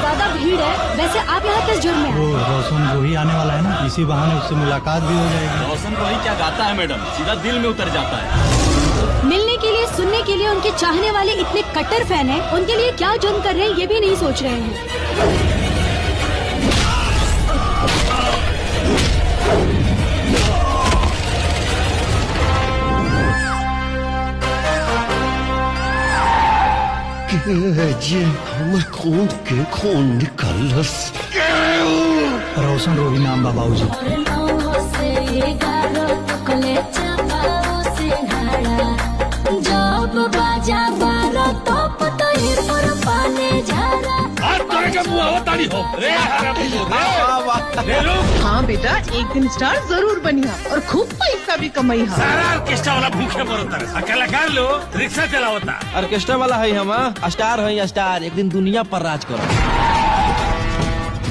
ज्यादा भीड़ है। वैसे आप यहाँ किस जुर्म में आए? वो रोशन रोही आने वाला है ना, इसी बहाने उससे मुलाकात भी हो जाएगी। रोशन रोही क्या गाता है मैडम, सीधा दिल में उतर जाता है। मिलने के लिए, सुनने के लिए उनके चाहने वाले इतने कट्टर फैन हैं, उनके लिए क्या जुर्म कर रहे हैं ये भी नहीं सोच रहे हैं। खून के खून निकलस। रोशन रोही नाम बाबूजी। हाँ बेटा, एक दिन स्टार जरूर बनिया और खूब पैसा भी कमाइया। सारा ऑर्केस्ट्रा वाला भूखे मरता है, कलाकार लो रिक्शा चलावता। ऑर्केस्ट्रा वाला है हम स्टार है, स्टार एक दिन दुनिया पर राज करो।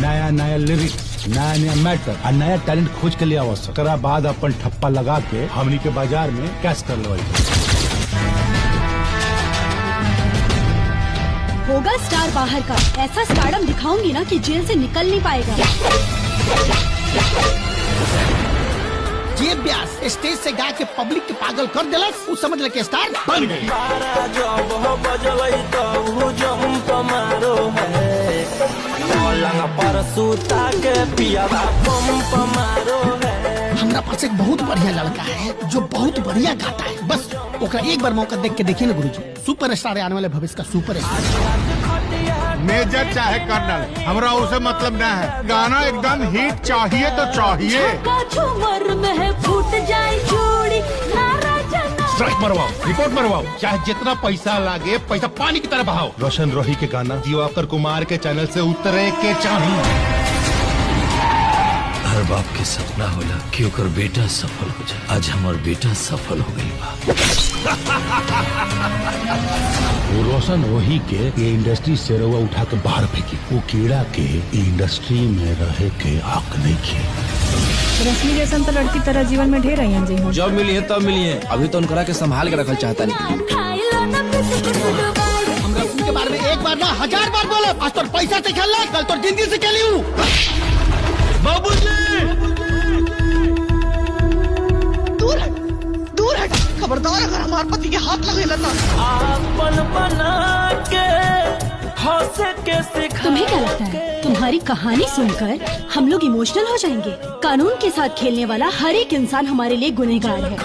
नया नया लिरिक्स, नया नया मैटर और नया टैलेंट खोज के लिए आवश्यक। तरा बाद अपन ठप्पा लगा के हमनी के बाजार में कैश कर लो। होगा स्टार बाहर का, ऐसा स्टारडम दिखाऊंगी ना कि जेल से निकल नहीं पाएगा। ये ब्यास स्टेज से गा के पब्लिक के पागल कर दिलस, उ समझ ले के स्टार बन गई। हमरा पास एक बहुत बढ़िया लड़का है जो बहुत बढ़िया गाता है, बस ओकरा एक बार मौका देख के देखिए ना गुरुजी, सुपर स्टार आने वाले भविष्य का सुपर स्टार। मेजर चाहे कर्नल, हमरा उसे मतलब ना है, गाना एकदम हिट चाहिए तो चाहिए। स्ट्राइक मरवाओ, रिपोर्ट मरवाओ, चाहे जितना पैसा लागे, पैसा पानी की तरह बहाओ। रोशन रोही के गाना दिवाकर कुमार के चैनल से उतरे के चाहिए। हर बाप के सपना होला कि ओकर बेटा सफल हो जाए। आज हमार बेटा सफल हो गई बा। वो रोशन रोही के ये इंडस्ट्री से रवा उठा के बाहर फेंकी। वो कीड़ा के इंडस्ट्री में रहे के हक नहीं किए। रश्मि जैसन तो लड़की तरह जीवन में ढेर आई जी। जब मिली है तब मिली है, अभी तो उनकरा के संभाल के रखल चाहता नहीं। हम रश्मि के बारे में एक बार ना 1000 बार बोले, आज तो पैसा से खेल, कल तो जिंदगी से खेली। बाबूजी दूर हट, दूर हट, खबरदार अगर हमारे पति के हाथ लगे लता। तुम्हें क्या लगता है तुम्हारी कहानी सुनकर हम लोग इमोशनल हो जाएंगे? कानून के साथ खेलने वाला हर एक इंसान हमारे लिए गुनहगार है।